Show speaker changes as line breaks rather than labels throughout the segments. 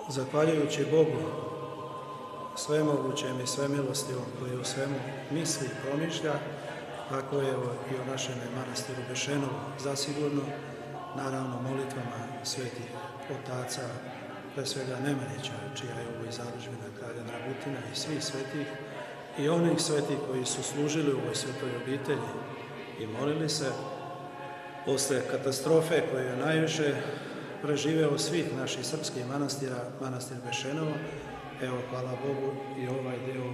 zahvaljujući Bogu, svemogućem i svemilostivom koji u svemu misli i promišlja, tako je i o našem manastiru Bešenovo zasigurno, naravno molitvama svetih otaca, pre svega Nemanjića, čija je ovo i zadužbina kralja Dragutina i svih svetih, i onih svetih koji su služili u ovoj svetoj obitelji i molili se. Posle katastrofe koju je najviše preživeo svih naših srpskih manastira, manastir Bešenovo, evo, hvala Bogu, i ovaj deo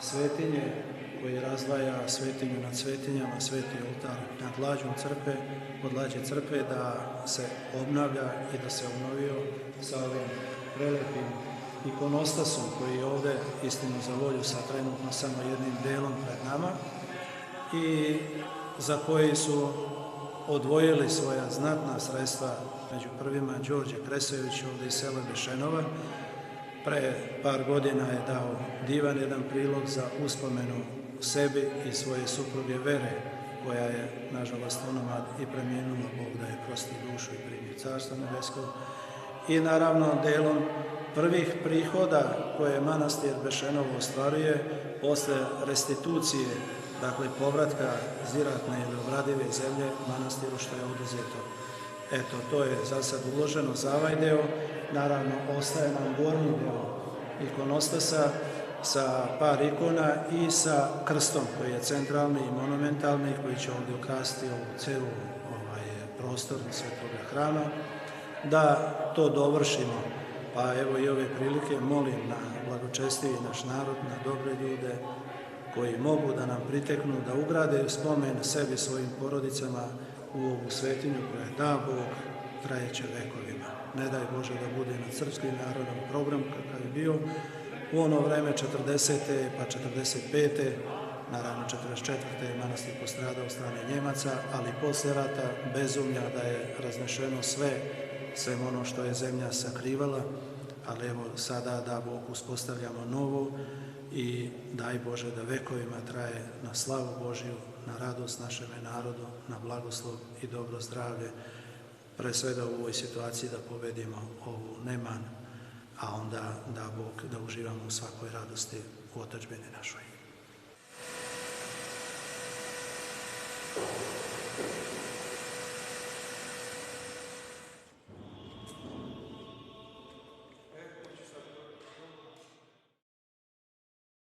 svetinje koji razdvaja svetinju nad svetinjama, sveti oltar nad lađom crkve, od lađe crkve, da se obnavlja i da se obnovio sa ovim prelepim ikonostasom koji je ovde, istinu za volju, sa trenutno samo jednim delom pred nama i za koji su odvojili svoja znatna sredstva, među prvima Đorđe Kresojević ovde iz sela Bešenova. Pre par godina je dao divan jedan prilog za uspomenu sebi i svoje supruge Vere, koja je, nažalost, onomad i preminula, Bog da je prosti dušu i primi carstvo nebesko. I naravno, delom prvih prihoda koje manastir Bešenovo ostvaruje posle restitucije, dakle povratka ziratne ili obradive zemlje manastiru što je oduzeto. Eto, to je za sad uloženo za ovaj deo. Naravno, ostaje nam gornji deo ikonostasa sa par ikona i sa krstom koji je centralni i monumentalni, koji će ovdje ukrasiti ovu celu prostor svetoga hrama, da to dovršimo. Pa evo i ove prilike molim na blagočestivi naš narod, na dobre ljude koji mogu da nam priteknu, da ugrade spomen sebi, svojim porodicama u ovu svetinju koja, da Bog, trajeće vekovima. Ne daj Bože da bude nad srpskim narodom program kakav je bio u ono vreme 40. pa 45. Naravno 44. je manastir postradao od strane Njemaca, ali posle rata bezumlja da je raznešeno sve ono što je zemlja sakrivala, ali evo sada da Bog uspostavljamo novo i daj Bože da vekovima traje na slavu Božju, na radost našeme narodu, na blagoslov i dobro zdravlje, pre svega u ovoj situaciji da pobedimo ovu neman, a onda da Bog da uživamo u svakoj radosti u otadžbini našoj.